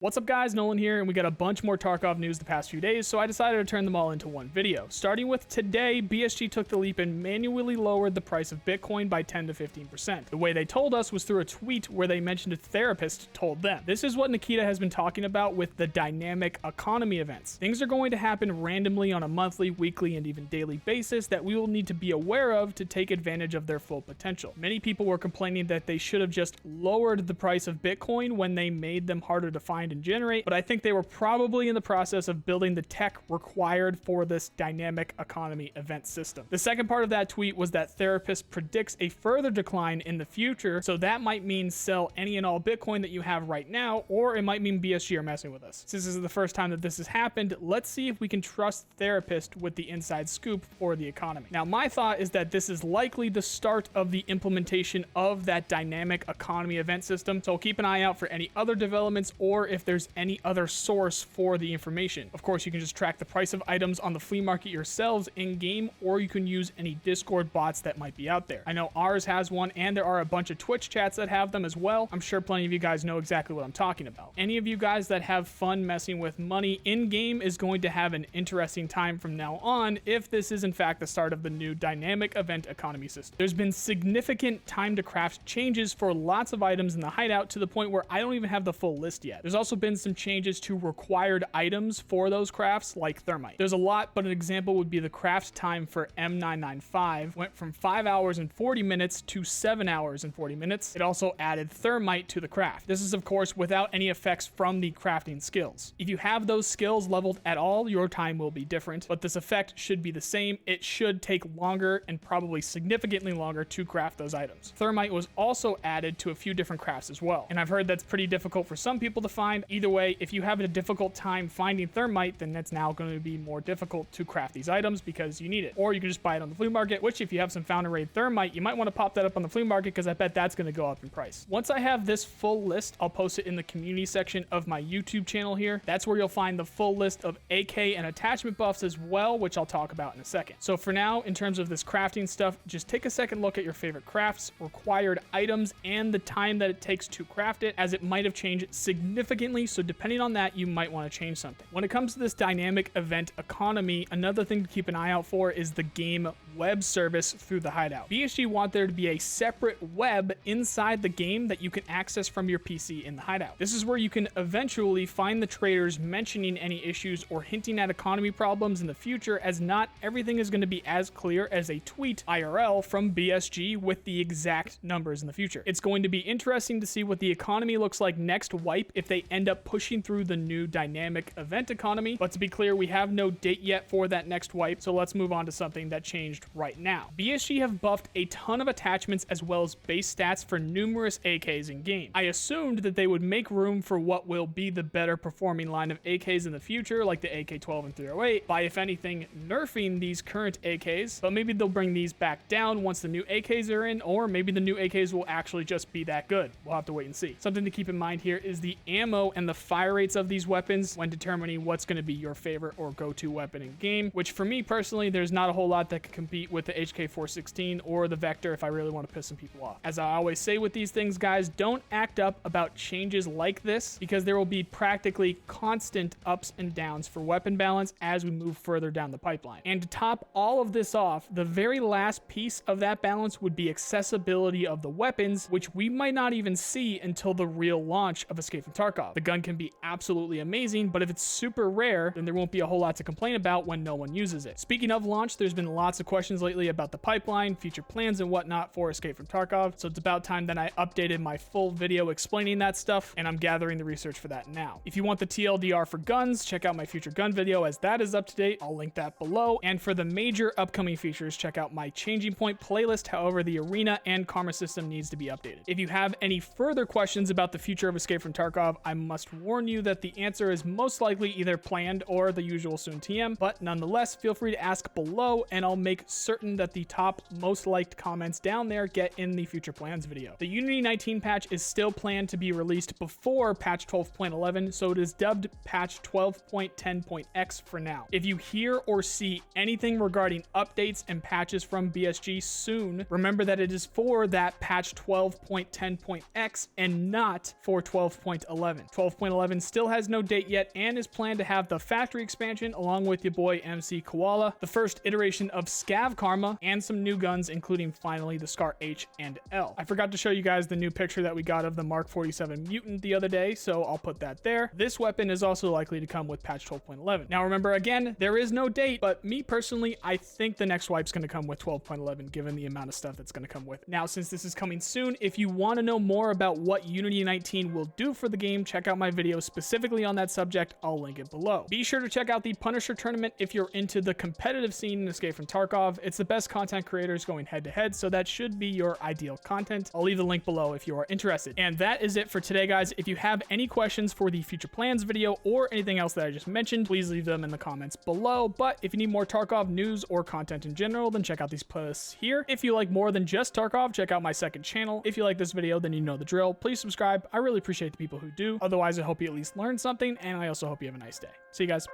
What's up guys, Nolan here, and we got a bunch more Tarkov news the past few days, so I decided to turn them all into one video. Starting with today, BSG took the leap and manually lowered the price of Bitcoin by 10 to 15%. The way they told us was through a tweet where they mentioned a therapist told them. This is what Nikita has been talking about with the dynamic economy events. Things are going to happen randomly on a monthly, weekly, and even daily basis that we will need to be aware of to take advantage of their full potential. Many people were complaining that they should have just lowered the price of Bitcoin when they made them harder to find and generate, but I think they were probably in the process of building the tech required for this dynamic economy event system. The second part of that tweet was that Therapist predicts a further decline in the future, so that might mean sell any and all Bitcoin that you have right now, or it might mean BSG are messing with us. Since this is the first time that this has happened, let's see if we can trust Therapist with the inside scoop for the economy. Now, my thought is that this is likely the start of the implementation of that dynamic economy event system, so keep an eye out for any other developments or if there's any other source for the information. Of course, you can just track the price of items on the flea market yourselves in-game, or you can use any Discord bots that might be out there. I know ours has one, and there are a bunch of Twitch chats that have them as well. I'm sure plenty of you guys know exactly what I'm talking about. Any of you guys that have fun messing with money in-game is going to have an interesting time from now on if this is in fact the start of the new dynamic event economy system. There's been significant time to craft changes for lots of items in the hideout to the point where I don't even have the full list yet. There's also been some changes to required items for those crafts like Thermite. There's a lot, but an example would be the craft time for M995 went from 5 hours and 40 minutes to 7 hours and 40 minutes. It also added Thermite to the craft. This is of course without any effects from the crafting skills. If you have those skills leveled at all, your time will be different, but this effect should be the same. It should take longer and probably significantly longer to craft those items. Thermite was also added to a few different crafts as well, and I've heard that's pretty difficult for some people to find. Either way, if you have a difficult time finding Thermite, then that's now going to be more difficult to craft these items because you need it. Or you can just buy it on the flea market, which if you have some found raid Thermite, you might want to pop that up on the flea market because I bet that's going to go up in price. Once I have this full list, I'll post it in the community section of my YouTube channel here. That's where you'll find the full list of AK and attachment buffs as well, which I'll talk about in a second. So for now, in terms of this crafting stuff, just take a second look at your favorite crafts, required items, and the time that it takes to craft it, as it might have changed significantly, so depending on that, you might want to change something. When it comes to this dynamic event economy, another thing to keep an eye out for is the game web service through the hideout. BSG want there to be a separate web inside the game that you can access from your PC in the hideout. This is where you can eventually find the traders mentioning any issues or hinting at economy problems in the future, as not everything is going to be as clear as a tweet IRL from BSG with the exact numbers in the future. It's going to be interesting to see what the economy looks like next wipe if they end up pushing through the new dynamic event economy, but to be clear, we have no date yet for that next wipe, so let's move on to something that changed right now. BSG have buffed a ton of attachments as well as base stats for numerous AKs in game. I assumed that they would make room for what will be the better performing line of AKs in the future, like the AK-12 and 308, by if anything nerfing these current AKs, but maybe they'll bring these back down once the new AKs are in, or maybe the new AKs will actually just be that good. We'll have to wait and see. Something to keep in mind here is the ammo and the fire rates of these weapons when determining what's going to be your favorite or go-to weapon in game, which for me personally, there's not a whole lot that can compete with the HK416 or the Vector if I really want to piss some people off. As I always say with these things, guys, don't act up about changes like this because there will be practically constant ups and downs for weapon balance as we move further down the pipeline. And to top all of this off, the very last piece of that balance would be accessibility of the weapons, which we might not even see until the real launch of Escape from Tarkov. The gun can be absolutely amazing, but if it's super rare, then there won't be a whole lot to complain about when no one uses it. Speaking of launch, there's been lots of questions lately about the pipeline, future plans, and whatnot for Escape from Tarkov, so it's about time that I updated my full video explaining that stuff, and I'm gathering the research for that now. If you want the TLDR for guns, check out my future gun video as that is up to date. I'll link that below. And for the major upcoming features, check out my Changing Point playlist. However, the arena and karma system needs to be updated. If you have any further questions about the future of Escape from Tarkov, I must warn you that the answer is most likely either planned or the usual SoonTM, but nonetheless, feel free to ask below and I'll make certain that the top most liked comments down there get in the Future Plans video. The Unity 19 patch is still planned to be released before patch 12.11, so it is dubbed patch 12.10.x for now. If you hear or see anything regarding updates and patches from BSG soon, remember that it is for that patch 12.10.x and not for 12.11. 12.11 still has no date yet and is planned to have the factory expansion along with your boy MC Koala, the first iteration of Scav Karma, and some new guns, including finally the Scar H and L. I forgot to show you guys the new picture that we got of the Mark 47 Mutant the other day, so I'll put that there. This weapon is also likely to come with patch 12.11. Now remember, again, there is no date, but me personally, I think the next wipe's going to come with 12.11 given the amount of stuff that's going to come with it. Now, since this is coming soon, if you want to know more about what Unity 19 will do for the game, check out my video specifically on that subject. I'll link it below. Be sure to check out the Punisher tournament if you're into the competitive scene in Escape from Tarkov. It's the best content creators going head to head, so that should be your ideal content. I'll leave the link below if you are interested. And that is it for today, guys. If you have any questions for the Future Plans video or anything else that I just mentioned, please leave them in the comments below. But if you need more Tarkov news or content in general, then check out these playlists here. If you like more than just Tarkov, check out my second channel. If you like this video, then you know the drill. Please subscribe. I really appreciate the people who do. Otherwise, I hope you at least learned something, and I also hope you have a nice day. See you guys.